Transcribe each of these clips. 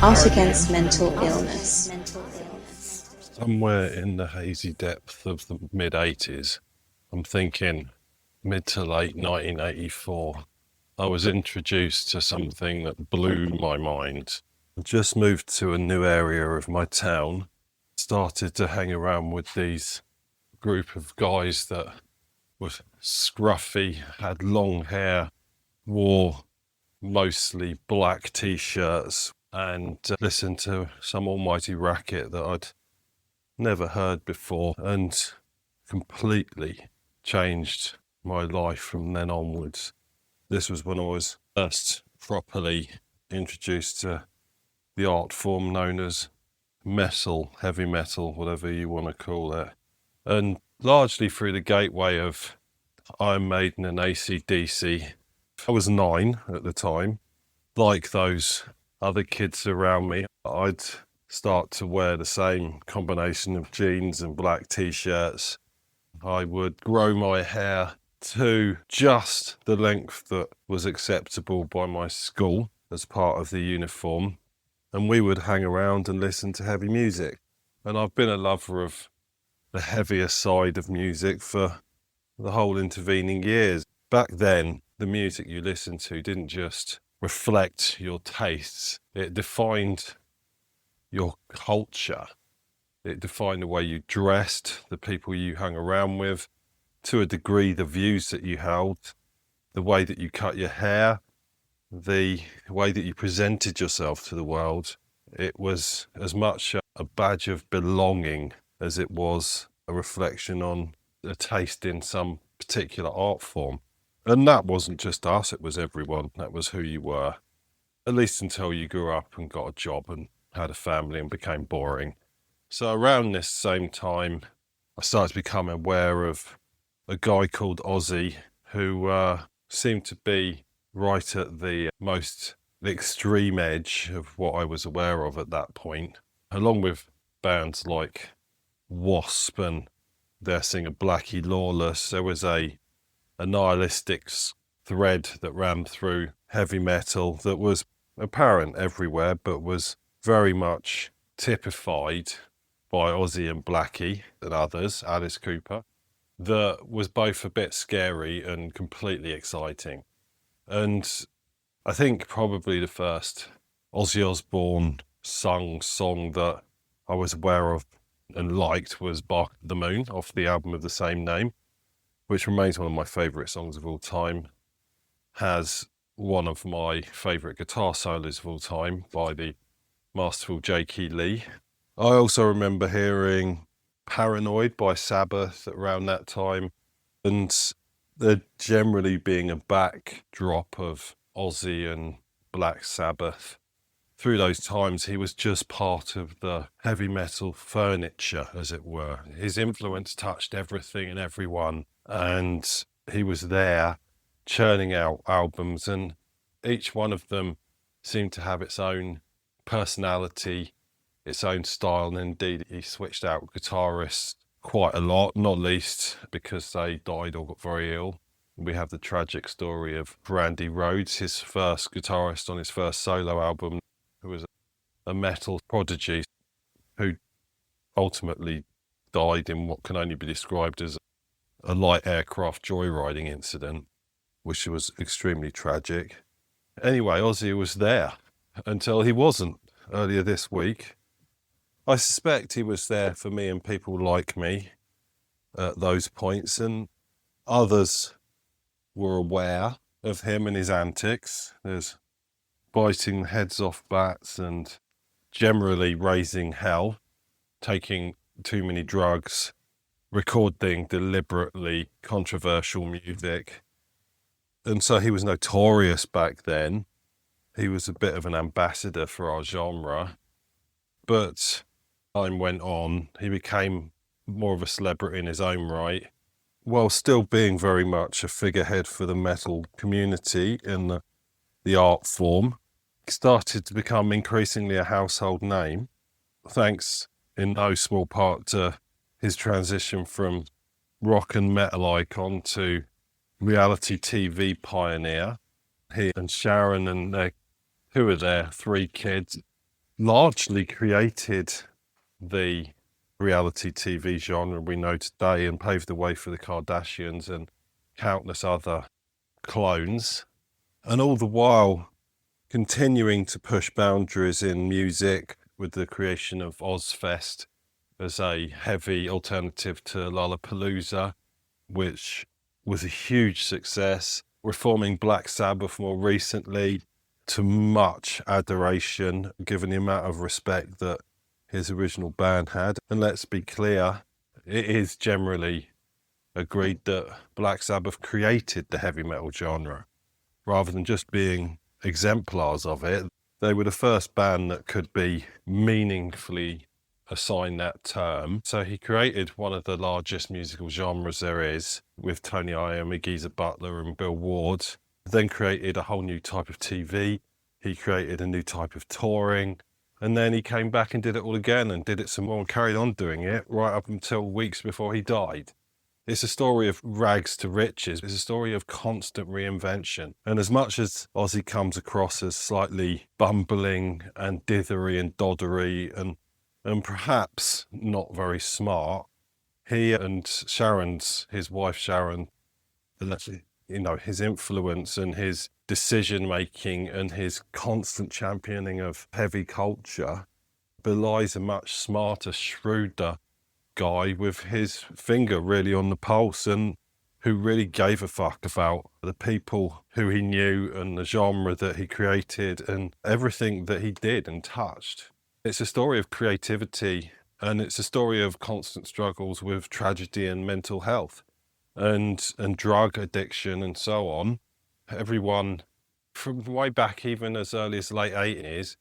Art Against Mental Illness. Somewhere in the hazy depth of the mid-80s, I'm thinking mid to late 1984, I was introduced to something that blew my mind. I just moved to a new area of my town, started to hang around with these group of guys that were scruffy, had long hair, wore mostly black t-shirts, and listened to some almighty racket that I'd never heard before, and completely changed my life from then onwards. This was when I was first properly introduced to the art form known as metal, heavy metal, whatever you want to call it, and largely through the gateway of Iron Maiden and AC/DC. I was 9 at the time. Like those other kids around me, I'd start to wear the same combination of jeans and black t-shirts. I would grow my hair to just the length that was acceptable by my school as part of the uniform, and we would hang around and listen to heavy music. And I've been a lover of the heavier side of music for the whole intervening years. Back then, the music you listened to didn't just reflect your tastes, it defined your culture. It defined the way you dressed, the people you hung around with, to a degree the views that you held, the way that you cut your hair, the way that you presented yourself to the world. It was as much a badge of belonging as it was a reflection on a taste in some particular art form. And that wasn't just us, it was everyone. That was who you were, at least until you grew up and got a job and had a family and became boring. So around this same time, I started to become aware of a guy called Ozzy, who seemed to be right at the extreme edge of what I was aware of at that point, along with bands like Wasp and their singer Blackie Lawless. There was a nihilistic thread that ran through heavy metal that was apparent everywhere, but was very much typified by Ozzy and Blackie and others, Alice Cooper, that was both a bit scary and completely exciting. And I think probably the first Ozzy Osbourne song that I was aware of and liked was Bark at the Moon off the album of the same name, which remains one of my favourite songs of all time, has one of my favourite guitar solos of all time by the masterful J.K. Lee. I also remember hearing Paranoid by Sabbath around that time, and there generally being a backdrop of Ozzy and Black Sabbath. Through those times, he was just part of the heavy metal furniture, as it were. His influence touched everything and everyone, and he was there churning out albums, and each one of them seemed to have its own personality, its own style, and indeed he switched out guitarists quite a lot, not least because they died or got very ill. We have the tragic story of Randy Rhoads, his first guitarist on his first solo album, who was a metal prodigy, who ultimately died in what can only be described as a light aircraft joyriding incident, which was extremely tragic. Anyway, Ozzy was there until he wasn't earlier this week. I suspect he was there for me and people like me at those points, and others were aware of him and his antics. There's biting the heads off bats and generally raising hell, taking too many drugs, recording deliberately controversial music. And so he was notorious back then. He was a bit of an ambassador for our genre. But time went on, he became more of a celebrity in his own right, while still being very much a figurehead for the metal community in the art form. He started to become increasingly a household name, thanks in no small part to his transition from rock and metal icon to reality TV pioneer. He and Sharon and their 3 kids largely created the reality TV genre we know today and paved the way for the Kardashians and countless other clones. And all the while continuing to push boundaries in music with the creation of Ozfest as a heavy alternative to Lollapalooza, which was a huge success, reforming Black Sabbath more recently to much adoration, given the amount of respect that his original band had. And let's be clear, it is generally agreed that Black Sabbath created the heavy metal genre. Rather than just being exemplars of it, they were the first band that could be meaningfully assigned that term. So he created one of the largest musical genres there is with Tony Iommi, Geezer Butler and Bill Ward. Then created a whole new type of TV. He created a new type of touring. And then he came back and did it all again and did it some more and carried on doing it right up until weeks before he died. It's a story of rags to riches. It's a story of constant reinvention. And as much as Ozzy comes across as slightly bumbling and dithery and doddery and perhaps not very smart, he and his wife Sharon, his influence and his decision making and his constant championing of heavy culture belies a much smarter, shrewder guy with his finger really on the pulse and who really gave a fuck about the people who he knew and the genre that he created and everything that he did and touched. It's a story of creativity and it's a story of constant struggles with tragedy and mental health and drug addiction and so on. Everyone from way back, even as early as the late 80s,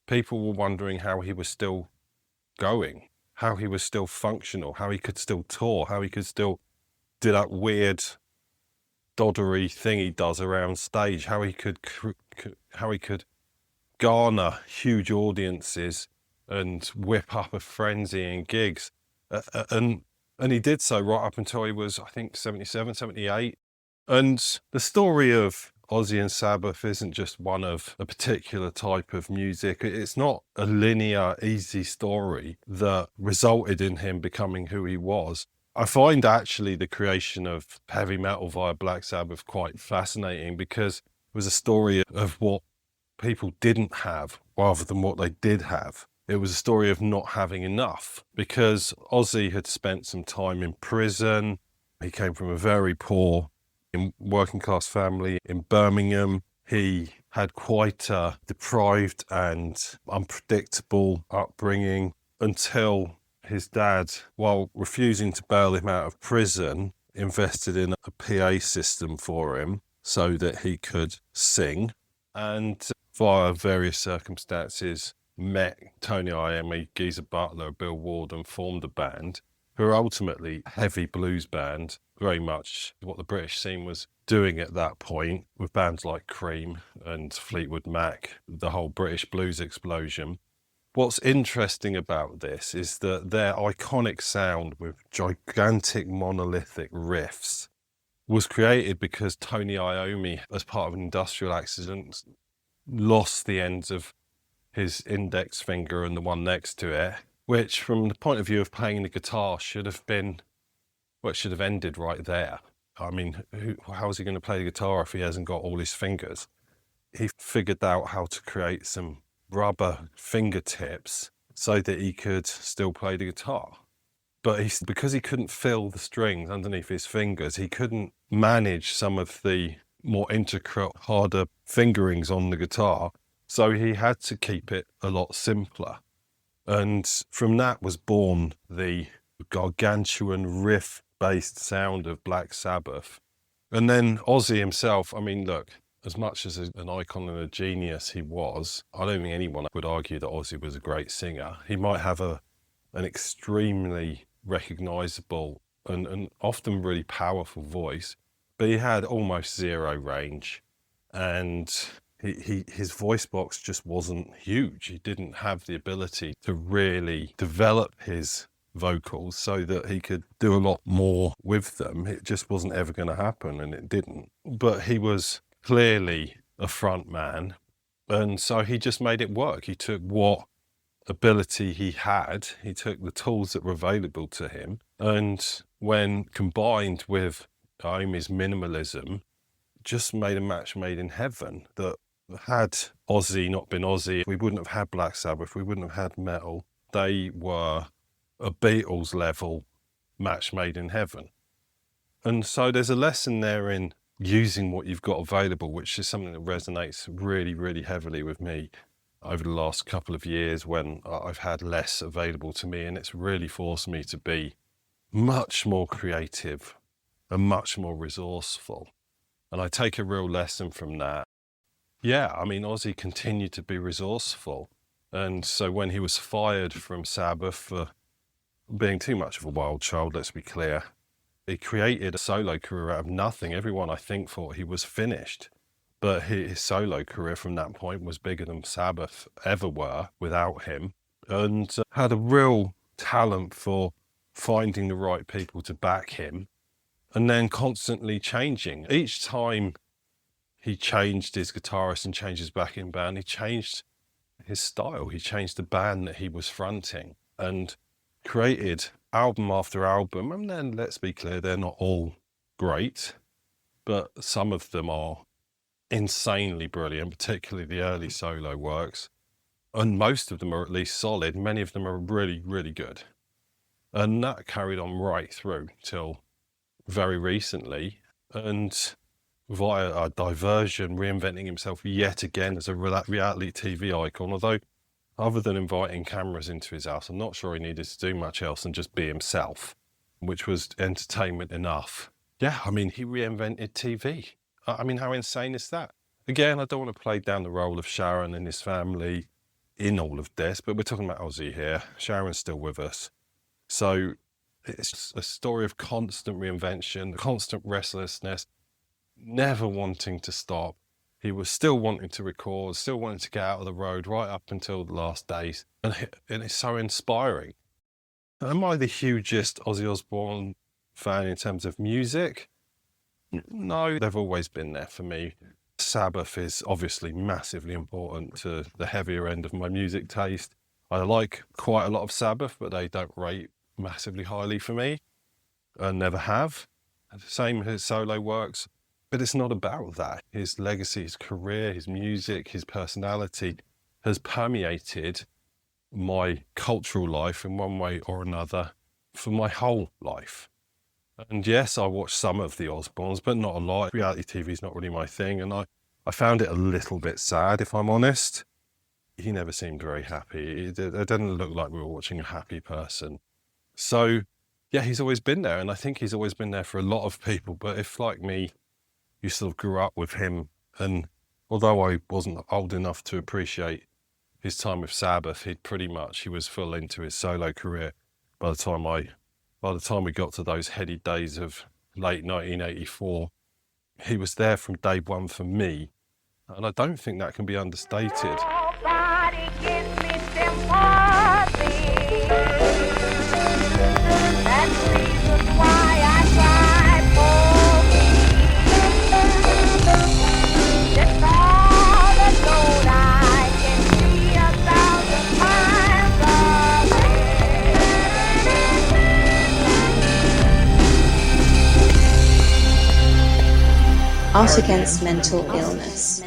people were wondering how he was still going, how he was still functional, how he could still tour, how he could still do that weird doddery thing he does around stage, how he could garner huge audiences and whip up a frenzy in gigs. And he did so right up until he was, I think, 77, 78. And the story of Ozzy and Sabbath isn't just one of a particular type of music. It's not a linear, easy story that resulted in him becoming who he was. I find actually the creation of heavy metal via Black Sabbath quite fascinating because it was a story of what people didn't have rather than what they did have. It was a story of not having enough because Ozzy had spent some time in prison. He came from a very poor working class family in Birmingham. He had quite a deprived and unpredictable upbringing until his dad, while refusing to bail him out of prison, invested in a PA system for him so that he could sing, and via various circumstances met Tony Iommi, Geezer Butler, Bill Ward and formed a band who are ultimately a heavy blues band, very much what the British scene was doing at that point with bands like Cream and Fleetwood Mac, the whole British blues explosion. What's interesting about this is that their iconic sound with gigantic monolithic riffs was created because Tony Iommi, as part of an industrial accident, lost the ends of his index finger and the one next to it, which from the point of view of playing the guitar should have ended right there. I mean, how is he going to play the guitar if he hasn't got all his fingers? He figured out how to create some rubber fingertips so that he could still play the guitar. But because he couldn't feel the strings underneath his fingers, he couldn't manage some of the more intricate, harder fingerings on the guitar. So he had to keep it a lot simpler. And from that was born the gargantuan riff-based sound of Black Sabbath. And then Ozzy himself, I mean, look, as much as an icon and a genius he was, I don't think anyone would argue that Ozzy was a great singer. He might have an extremely recognisable and often really powerful voice, but he had almost zero range. And his voice box just wasn't huge. He didn't have the ability to really develop his vocals so that he could do a lot more with them. It just wasn't ever going to happen, and it didn't. But he was clearly a front man, and so he just made it work. He took what ability he had, he took the tools that were available to him, and when combined with Iommi's minimalism, just made a match made in heaven. That had Ozzy not been Ozzy, we wouldn't have had Black Sabbath, we wouldn't have had metal. They were a Beatles level match made in heaven. And so there's a lesson there in using what you've got available, which is something that resonates really, really heavily with me over the last couple of years when I've had less available to me, and it's really forced me to be much more creative and much more resourceful. And I take a real lesson from that. Yeah, I mean, Ozzy continued to be resourceful. And so when he was fired from Sabbath for being too much of a wild child, let's be clear, he created a solo career out of nothing. Everyone, I think, thought he was finished. But his solo career from that point was bigger than Sabbath ever were without him, and had a real talent for finding the right people to back him and then constantly changing. Each time he changed his guitarist and changed his backing band, he changed his style. He changed the band that he was fronting and created album after album. And then, let's be clear, they're not all great, but some of them are insanely brilliant, particularly the early solo works. And most of them are at least solid. Many of them are really, really good. And that carried on right through till very recently. And via a diversion, reinventing himself yet again as a reality TV icon. Although, other than inviting cameras into his house, I'm not sure he needed to do much else than just be himself, which was entertainment enough. Yeah, I mean, he reinvented TV. I mean, how insane is that? Again, I don't want to play down the role of Sharon and his family in all of this, but we're talking about Ozzy here. Sharon's still with us. So it's a story of constant reinvention, constant restlessness, never wanting to stop. He was still wanting to record, still wanting to get out of the road right up until the last days. And it's so inspiring. Am I the hugest Ozzy Osbourne fan in terms of music? No, they've always been there for me. Sabbath is obviously massively important to the heavier end of my music taste. I like quite a lot of Sabbath, but they don't rate massively highly for me, and never have. Same with his solo works, but it's not about that. His legacy, his career, his music, his personality has permeated my cultural life in one way or another for my whole life. And yes, I watched some of the Osbournes, but not a lot. Reality TV is not really my thing, and I found it a little bit sad, if I'm honest. He never seemed very happy. It didn't look like we were watching a happy person. So, yeah, he's always been there, and I think he's always been there for a lot of people. But if, like me, you sort of grew up with him, and although I wasn't old enough to appreciate his time with Sabbath, he was full into his solo career by the time we got to those heady days of late 1984. He was there from day one for me, and I don't think that can be understated. Nobody gives me sympathy. That's the reason why I cry for me. Just all alone I can see 1,000 miles away. Art Against Mental Illness.